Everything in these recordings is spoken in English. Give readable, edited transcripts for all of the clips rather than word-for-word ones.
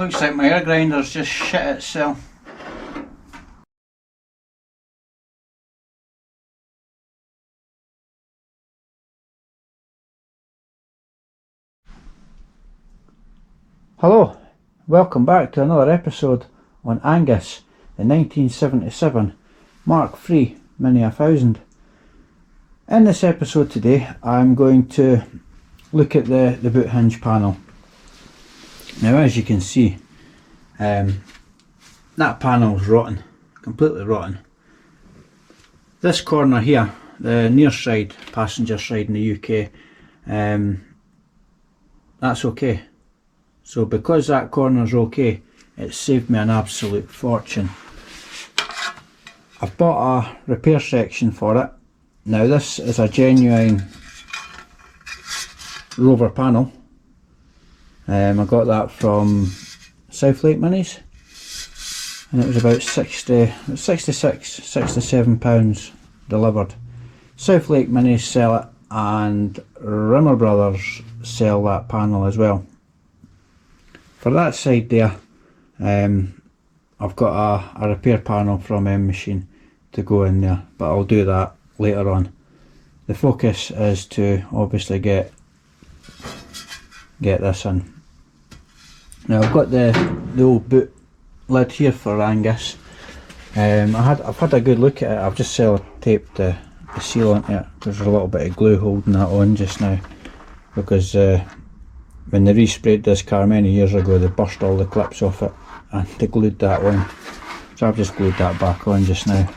Looks like my air grinder's just shit itself. Hello, welcome back to another episode on Angus, the 1977 Mk3 Mini 1000. In this episode today I'm going to look at the boot hinge panel. Now, as you can see, that panel's rotten, completely rotten. This corner here, the near side, passenger side in the UK, that's okay. So because that corner's okay, it saved me an absolute fortune. I've bought a repair section for it. Now this is a genuine Rover panel. I got that from Southlake Minis, and it was about 67 pounds delivered. Southlake Minis sell it, and Rimmer Brothers sell that panel as well. For that side there, I've got a repair panel from Machine to go in there, but I'll do that later on. The focus is to obviously get this in. Now I've got the old boot lid here for Angus. I've had a good look at it. I've just sellotaped the seal onto it because there's a little bit of glue holding that on just now, because when they resprayed this car many years ago, they burst all the clips off it and they glued that on. So I've just glued that back on just now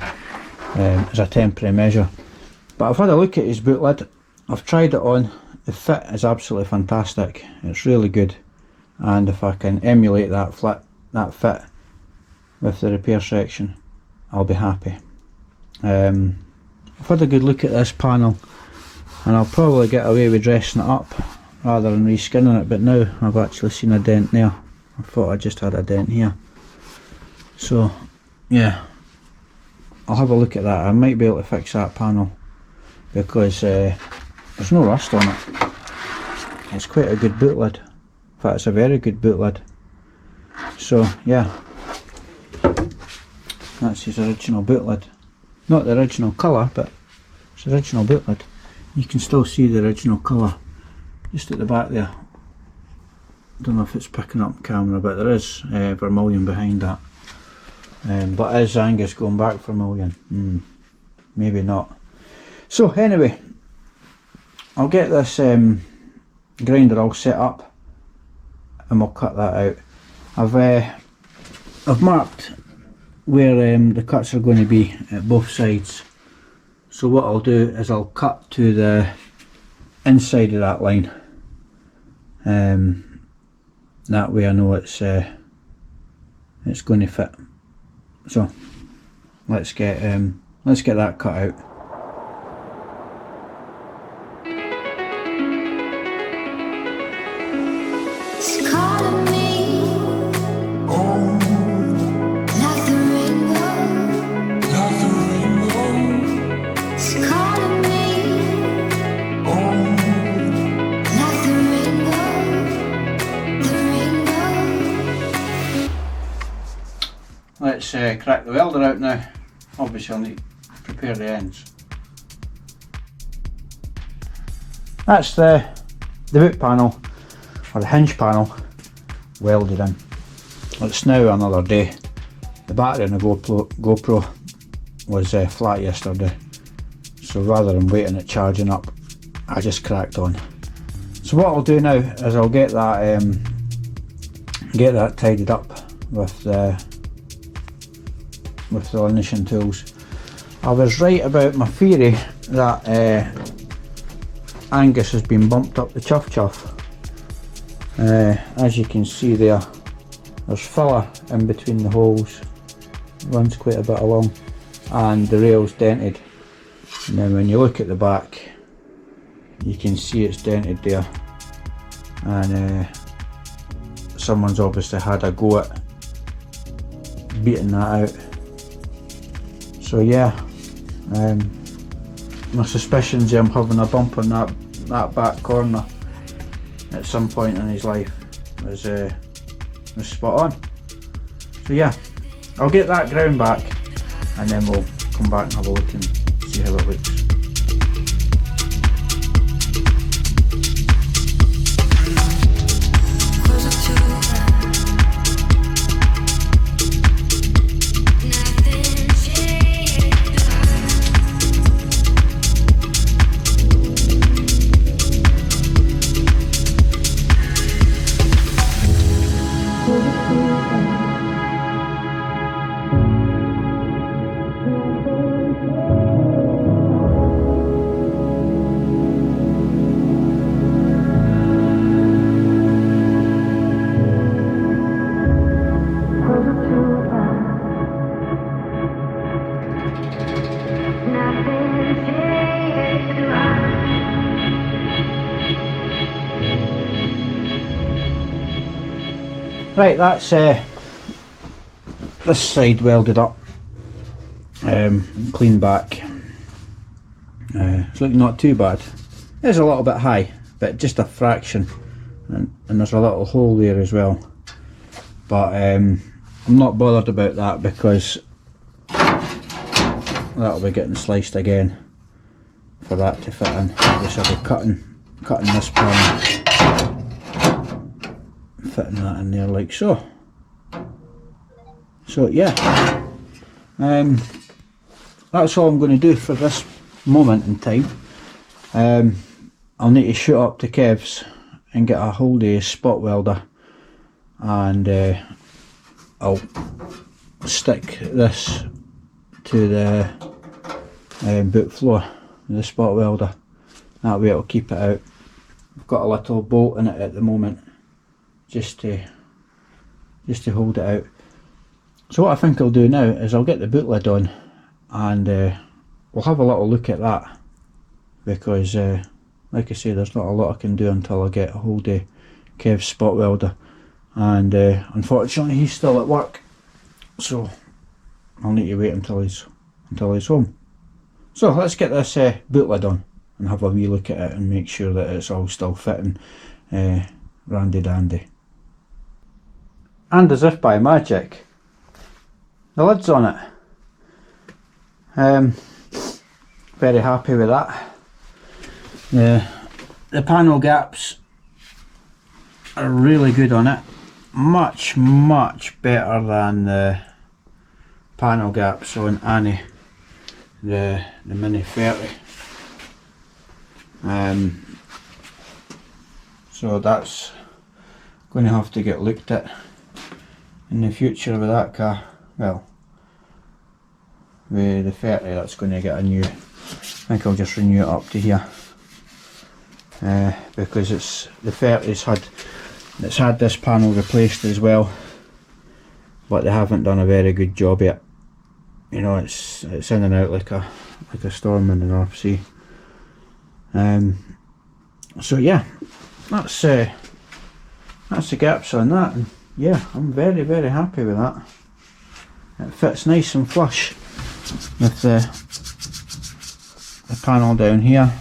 as a temporary measure. But I've had a look at his boot lid. I've tried it on. The fit is absolutely fantastic. It's really good. And if I can emulate that fit with the repair section, I'll be happy. I've had a good look at this panel, and I'll probably get away with dressing it up rather than reskinning it, but now I've actually seen a dent there. I thought I just had a dent here. So yeah, I'll have a look at that. I might be able to fix that panel because there's no rust on it. It's quite a good boot lid. In fact, it's a very good boot lid. So yeah, that's his original boot lid. Not the original colour, but it's the original boot lid. You can still see the original colour just at the back there. I don't know if it's picking up camera, but there is vermilion behind that. But is Angus going back for vermilion? Maybe not. So anyway, I'll get this grinder all set up and we'll cut that out. I've marked where the cuts are going to be at both sides. So what I'll do is I'll cut to the inside of that line. That way I know it's going to fit. So let's get that cut out. Let's crack the welder out now. Obviously I'll need to prepare the ends. That's the boot panel, or the hinge panel, welded in. It's now another day. The battery on the GoPro was flat yesterday, so rather than waiting it charging up, I just cracked on. So what I'll do now is I'll get that tidied up with the lenition tools. I was right about my theory that Angus has been bumped up the chuff. As you can see there's filler in between the holes, runs quite a bit along, and the rail's dented. And then when you look at the back, you can see it's dented there, and someone's obviously had a go at beating that out. So yeah, my suspicions I'm having a bump on that back corner at some point in his life was was spot on. So yeah, I'll get that ground back and then we'll come back and have a look and see how it looks. Right, that's this side welded up, clean back. It's looking not too bad. It's a little bit high, but just a fraction, and there's a little hole there as well. But I'm not bothered about that because that'll be getting sliced again for that to fit in. Just I'll be cutting this panel, fitting that in there like so. So yeah, that's all I'm going to do for this moment in time. I'll need to shoot up to Kev's and get a hold of a spot welder, and I'll stick this to the boot floor with the spot welder. That way it'll keep it out. I've got a little bolt in it at the moment just to hold it out. So what I think I'll do now is I'll get the boot lid on and we'll have a little look at that, because like I say, there's not a lot I can do until I get a hold of Kev's spot welder, and unfortunately he's still at work, so I'll need to wait until he's home. So let's get this boot lid on and have a wee look at it and make sure that it's all still fitting randy dandy. And as if by magic, the lid's on it. Very happy with that. The panel gaps are really good on it. Much better than the panel gaps on Annie, the Mini 30. So that's going to have to get looked at in the future with that car. Well, with the 30, that's going to get a new, I think I'll just renew it up to here, because it's the 30's had this panel replaced as well, but they haven't done a very good job yet. You know, it's in and out like a storm in the North Sea. So yeah, that's the gaps on that, and yeah, I'm very happy with that. It fits nice and flush with the panel down here.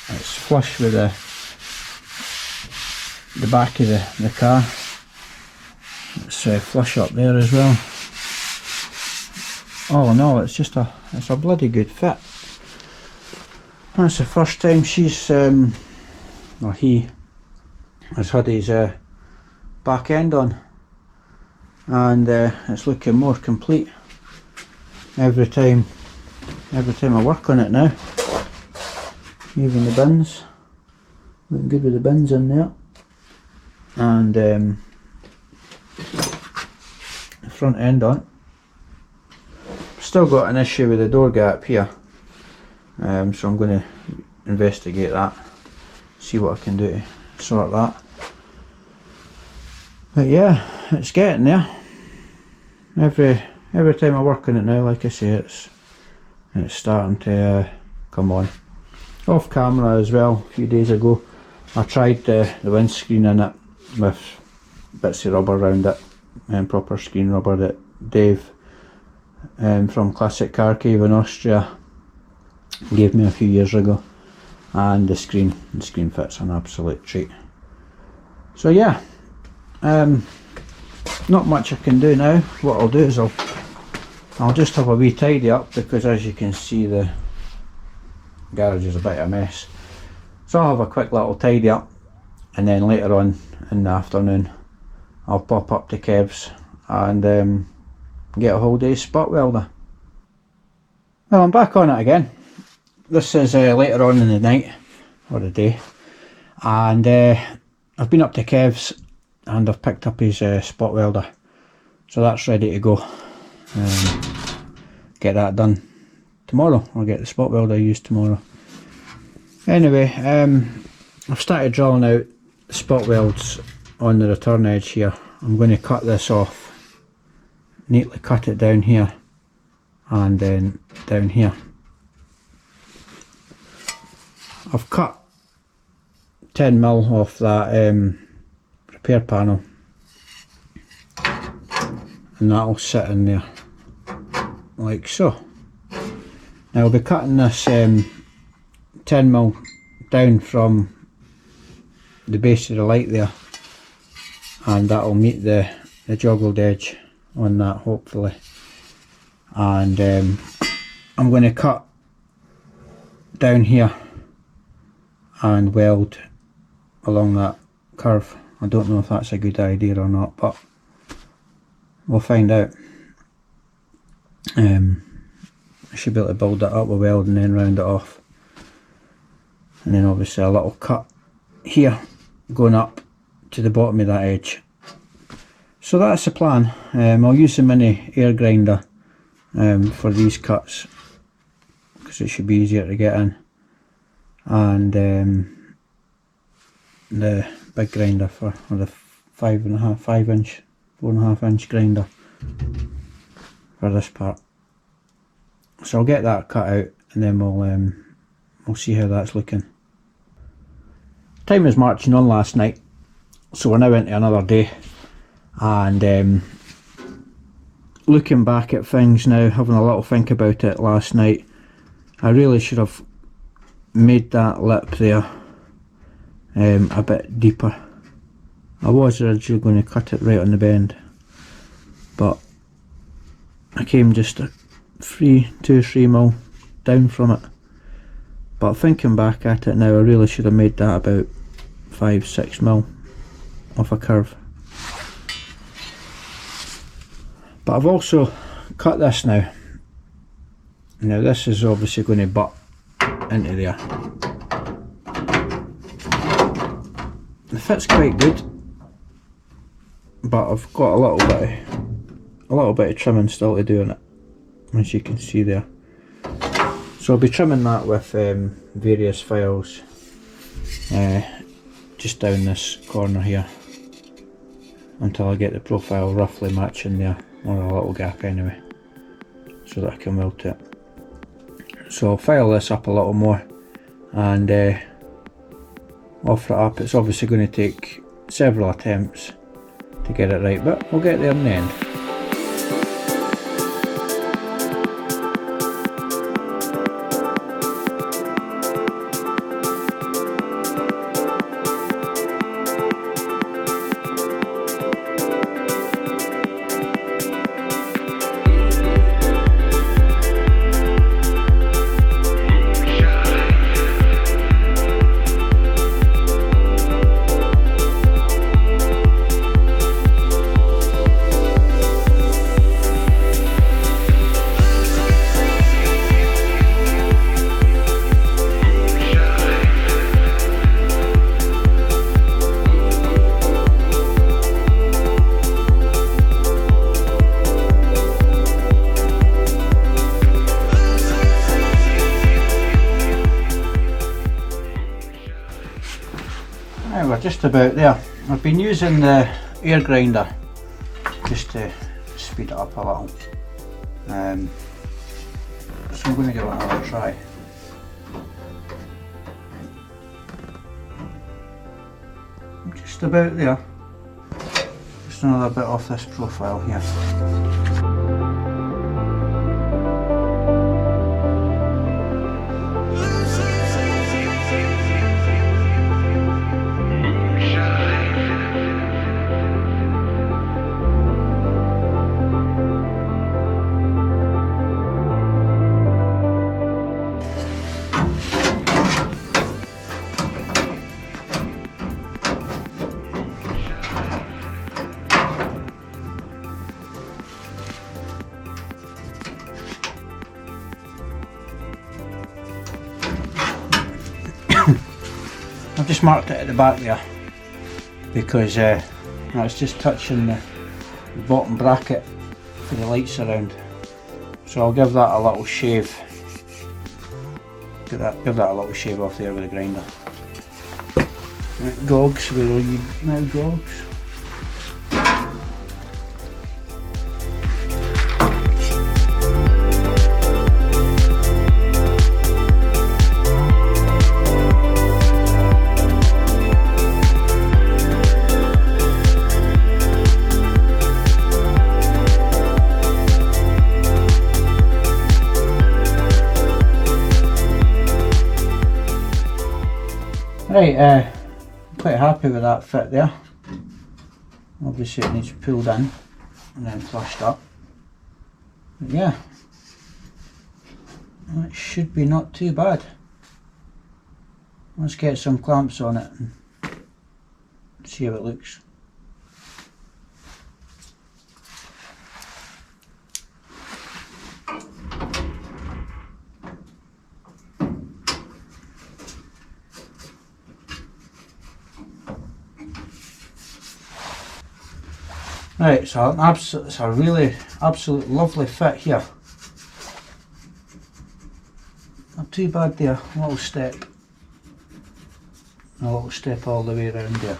It's flush with the back of the car. It's flush up there as well. All in all, it's a bloody good fit. That's the first time she's or he has had his back end on, and it's looking more complete every time I work on it now. Even the bins, looking good with the bins in there, and the front end on. Still got an issue with the door gap here, so I'm going to investigate that, see what I can do to sort that. But yeah, it's getting there. Every time I work on it now, like I say, it's starting to come on. Off camera as well, a few days ago, I tried the windscreen in it with bits of rubber around it, and proper screen rubber that Dave from Classic Car Cave in Austria gave me a few years ago, and the screen fits an absolute treat. So yeah, not much I can do now. What I'll do is I'll just have a wee tidy up, because as you can see the garage is a bit of a mess. So I'll have a quick little tidy up, and then later on in the afternoon I'll pop up to Kev's and get a hold of his spot welder. Well, I'm back on it again. This is later on in the night or the day, and I've been up to Kev's and I've picked up his spot welder, so that's ready to go. Get that done tomorrow. I'll get the spot welder used tomorrow. Anyway, I've started drilling out the spot welds on the return edge here. I'm going to cut this off, neatly cut it down here and then down here. I've cut 10mm off that repair panel, and that'll sit in there like so. Now I'll be cutting this 10mm down from the base of the light there, and that'll meet the joggled edge on that hopefully. And I'm going to cut down here and weld along that curve. I don't know if that's a good idea or not, but we'll find out. I should be able to build it up with weld and then round it off, and then obviously a little cut here going up to the bottom of that edge. So that's the plan. I'll use the mini air grinder for these cuts, because it should be easier to get in, and the big grinder for the 4.5 inch grinder for this part. So I'll get that cut out, and then we'll see how that's looking. Time was marching on last night, so we're now into another day, and looking back at things now, having a little think about it last night, I really should have made that lip there a bit deeper. I was originally going to cut it right on the bend, but I came just 2-3mm down from it. But thinking back at it now, I really should have made that about 5-6mm off a curve. But I've also cut this now. Now this is obviously going to butt into there. The fit's quite good, but I've got a little bit of trimming still to do on it, as you can see there. So I'll be trimming that with various files just down this corner here until I get the profile roughly matching there, or a little gap anyway, so that I can weld it. So I'll file this up a little more and offer it up. It's obviously going to take several attempts to get it right, but we'll get there in the end. We're just about there. I've been using the air grinder just to speed it up a little, so I'm going to give it another try. Just about there. Just another bit off this profile here. I've just marked it at the back there because it's just touching the bottom bracket for the lights around. So I'll give that a little shave. Give that a little shave off there with a grinder. Right, gogs, where are you now, gogs? Right, quite happy with that fit there. Obviously it needs pulled in and then flushed up. But yeah, that should be not too bad. Let's get some clamps on it and see how it looks. Right, so it's a really absolute lovely fit here. Not too bad there, a little step all the way around there.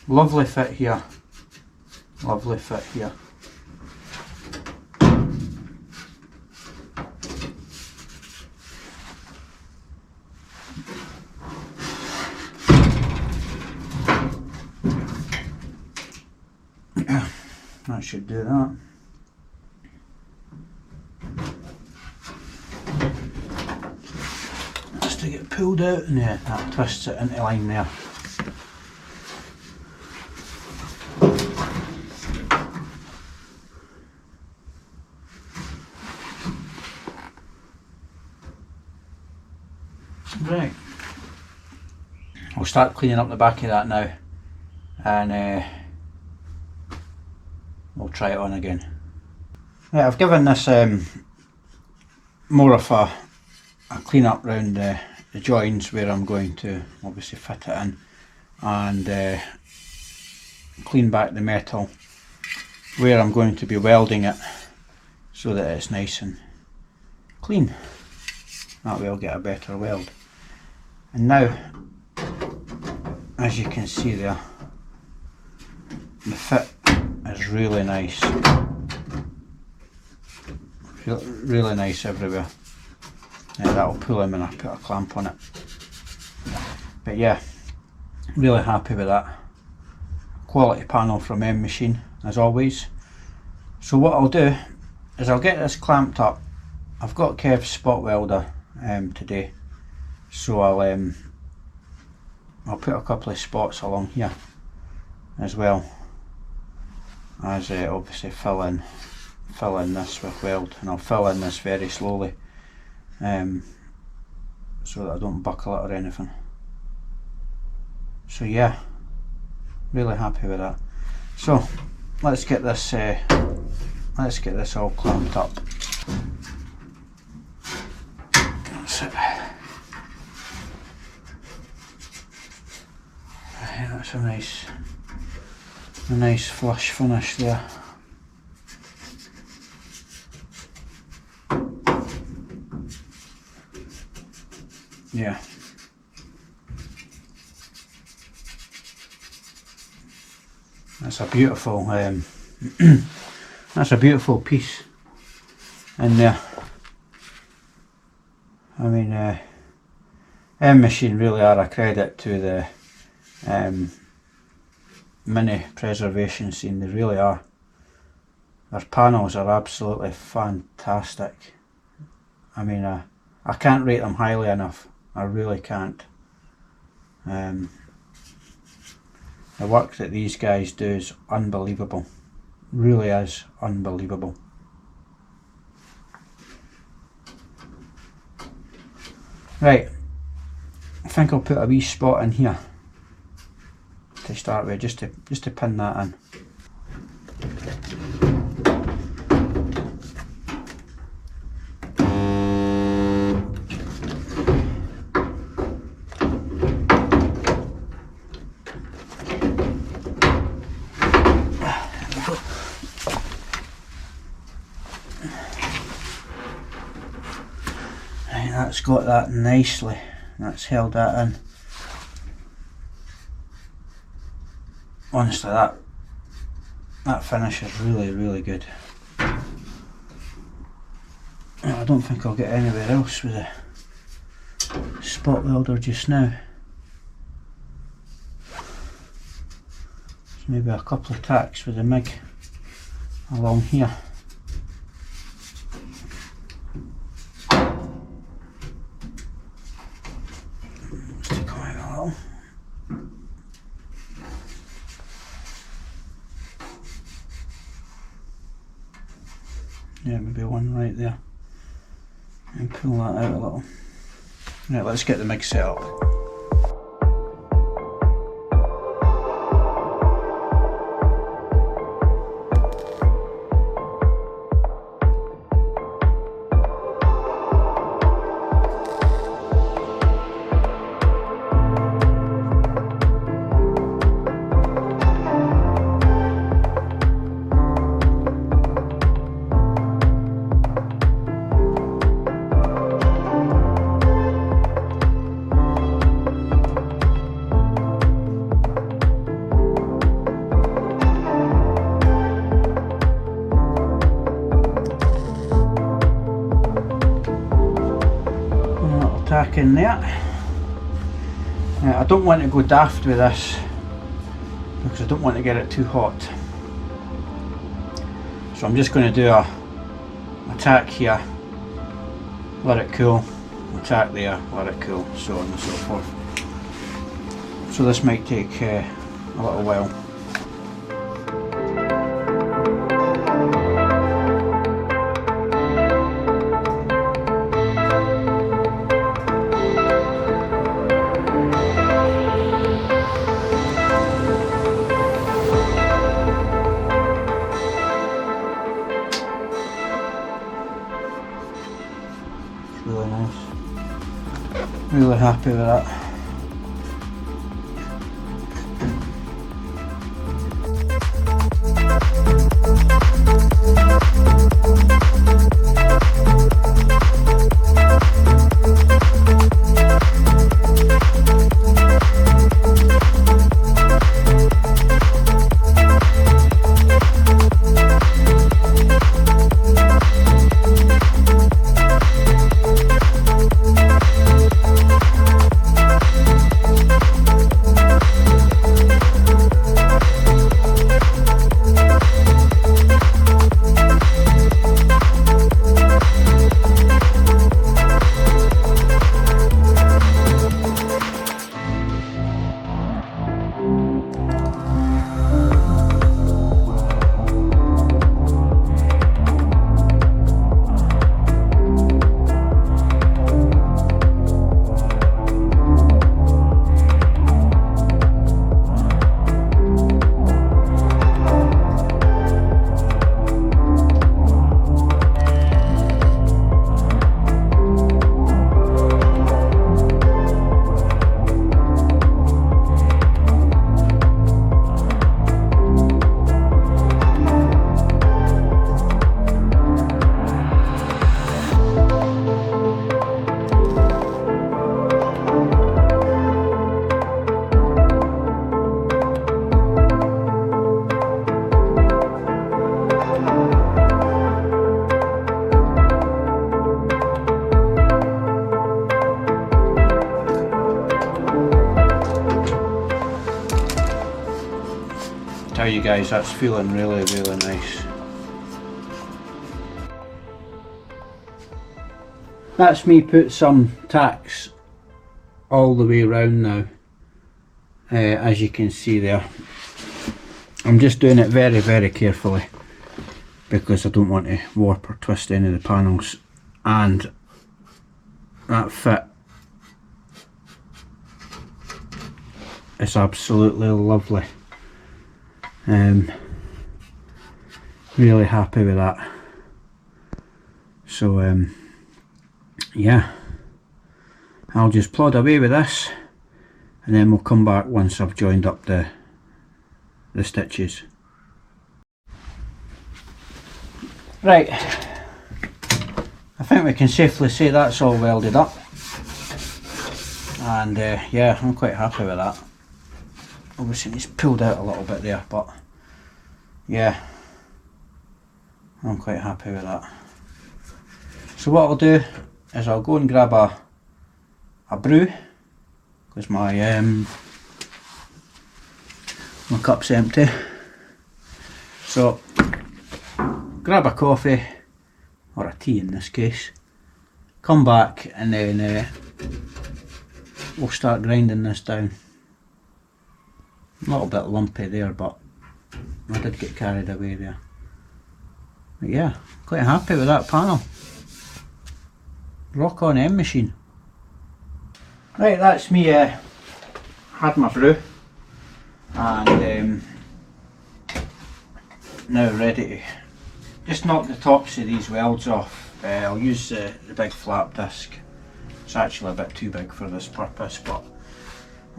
Lovely fit here, lovely fit here. That should do that. Just to get pulled out and that twists it into line there. Right. I'll start cleaning up the back of that now and we'll try it on again. Yeah, I've given this more of a clean up round the joins where I'm going to obviously fit it in, and clean back the metal where I'm going to be welding it so that it's nice and clean. That way I'll get a better weld. And now, as you can see there, the fit is really nice. Really nice everywhere. That'll pull in when I put a clamp on it. But yeah, really happy with that. Quality panel from Mk3 as always. So what I'll do is I'll get this clamped up. I've got Kev's spot welder today, so I'll put a couple of spots along here as well as obviously fill in this with weld, and I'll fill in this very slowly so that I don't buckle it or anything. So yeah, really happy with that. So let's get this all clamped up. That's it. Right, that's a nice flush finish there. Yeah. That's a beautiful that's a beautiful piece in there. I mean, Mk3 really are a credit to the mini preservation scene. They really are. Their panels are absolutely fantastic. I mean, I can't rate them highly enough. I really can't. The work that these guys do is unbelievable. Really is unbelievable. Right, I think I'll put a wee spot in here to start with, just to pin that in. that's got that nicely. That's held that in. Honestly, that finish is really, really good. I don't think I'll get anywhere else with a spot welder just now. So maybe a couple of tacks with the MIG along here. Let's take away a little. Yeah, maybe one right there. And pull that out a little. Right, let's get the MIG set up. Tack in there. I don't want to go daft with this because I don't want to get it too hot. So I'm just going to do a tack here, let it cool, a tack there, let it cool, so on and so forth. So this might take a little while. Really nice. Really happy with that. Tell you guys, that's feeling really, really nice. That's me put some tacks all the way around now, as you can see there. I'm just doing it very, very carefully because I don't want to warp or twist any of the panels, and that fit is absolutely lovely. Really happy with that. So yeah, I'll just plod away with this and then we'll come back once I've joined up the stitches. Right, I think think we can safely say that's all welded up, and yeah, I'm quite happy with that. Obviously it's pulled out a little bit there, but yeah, I'm quite happy with that. So what I'll do is I'll go and grab a brew, because my cup's empty. So grab a coffee, or a tea in this case, come back, and then we'll start grinding this down. A little bit lumpy there, but I did get carried away there. But yeah, quite happy with that panel. Rock on M machine. Right, that's me had my brew, and now ready to just knock the tops of these welds off. I'll use the big flap disc. It's actually a bit too big for this purpose, but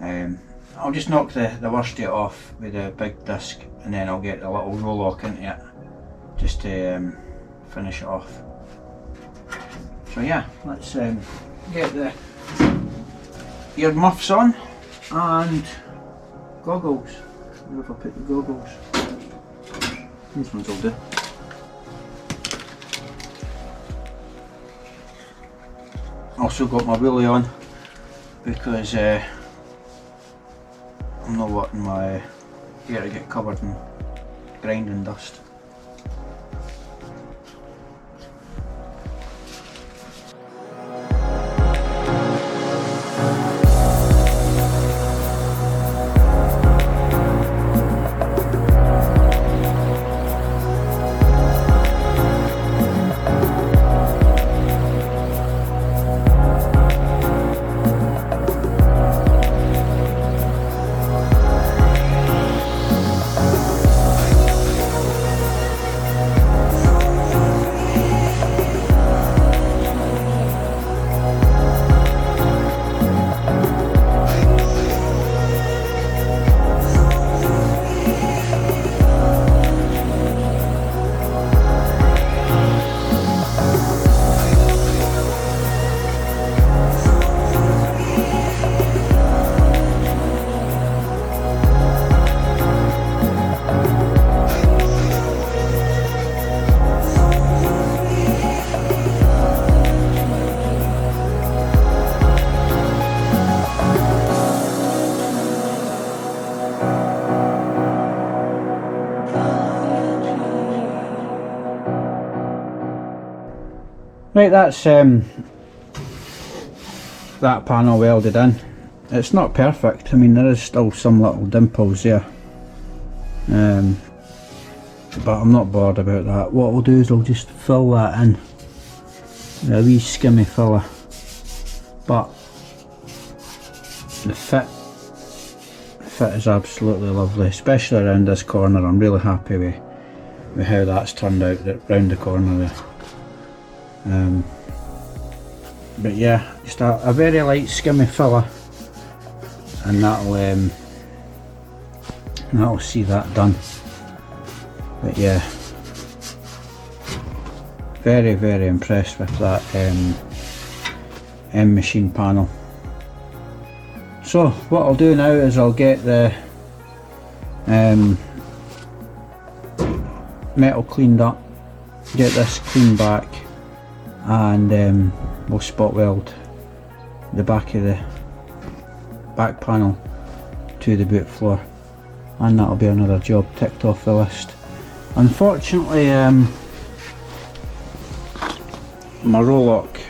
I'll just knock the worst of it off with the big disc, and then I'll get a little roll lock into it just to finish it off. So yeah, let's get the ear muffs on and goggles. Where have I put the goggles? These ones will do. Also got my wheelie on because I'm not wanting my ear to get covered in grinding dust. Right, that's that panel welded in. It's not perfect, I mean there is still some little dimples there, but I'm not bothered about that. What we'll do is I'll just fill that in, a wee skimmy filler, but the fit is absolutely lovely, especially around this corner. I'm really happy with how that's turned out round the corner there. But yeah, just a very light skimmy filler, and that'll see that done. But yeah, very, very impressed with that M machine panel. So what I'll do now is I'll get the metal cleaned up, get this cleaned back, and we'll spot weld the back of the back panel to the boot floor, and that'll be another job ticked off the list. Unfortunately, my roll lock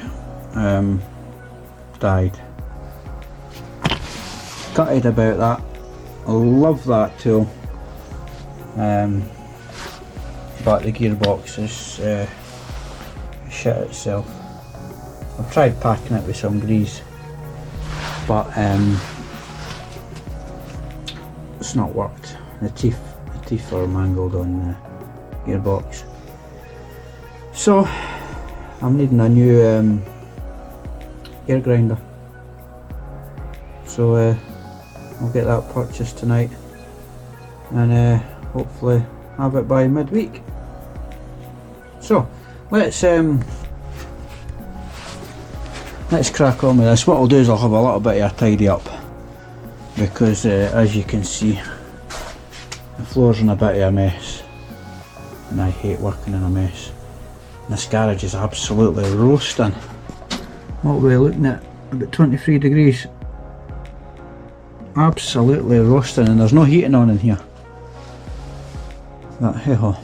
died. Gutted about that. I love that tool, but the gearbox is shit itself. I've tried packing it with some grease, but it's not worked. The teeth are mangled on the gearbox, so I'm needing a new air grinder. So I'll get that purchased tonight, and hopefully have it by midweek. So let's let's crack on with this. What I'll do is I'll have a little bit of a tidy up, because as you can see, the floor's in a bit of a mess, and I hate working in a mess. This garage is absolutely roasting. What are we looking at? About 23 degrees. Absolutely roasting, and there's no heating on in here. But hey ho.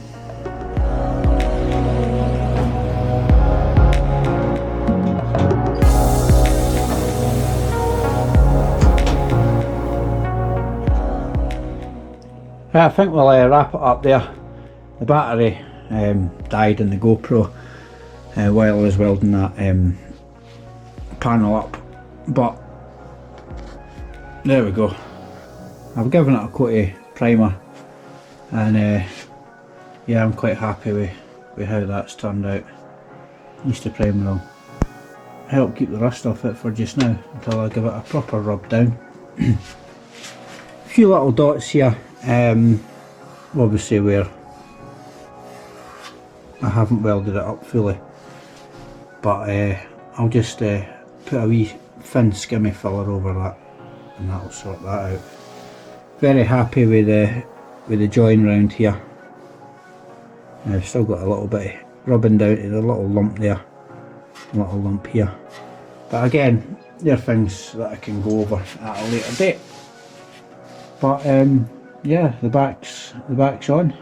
I think we'll wrap it up there. The battery died in the GoPro while I was welding that panel up, but there we go. I've given it a coat of primer, and yeah, I'm quite happy with how that's turned out. Used the primer will help keep the rust off it for just now until I give it a proper rub down. A few little dots here, obviously where I haven't welded it up fully, but I'll just put a wee thin skimmy filler over that, and that'll sort that out. Very happy with the join round here. I've still got a little bit of rubbing down to the little lump there, little lump here, but again, they're things that I can go over at a later date. But yeah, the back's on,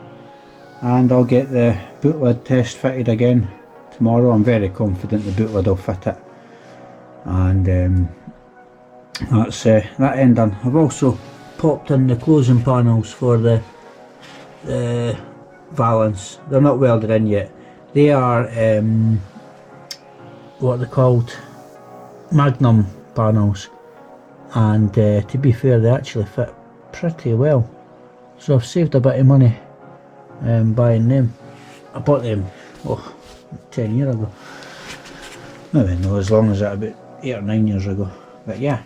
and I'll get the boot lid test fitted again tomorrow. I'm very confident the boot lid will fit it, and that's that end done. I've also popped in the closing panels for the valance. They're not welded in yet. They are what they're called, Magnum panels, and to be fair, they actually fit pretty well, so I've saved a bit of money buying them. I bought them 10 years ago, maybe no, as long as that, about 8 or 9 years ago. But yeah,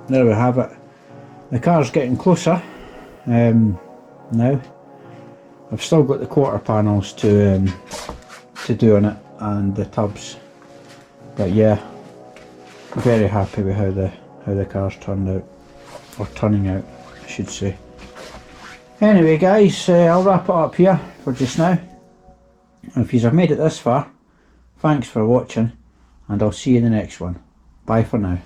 there we have it. The car's getting closer now. I've still got the quarter panels to do on it, and the tubs, but yeah, very happy with how the car's turned out, or turning out I should say. Anyway guys, I'll wrap it up here for just now. If you have made it this far, thanks for watching, and I'll see you in the next one. Bye for now.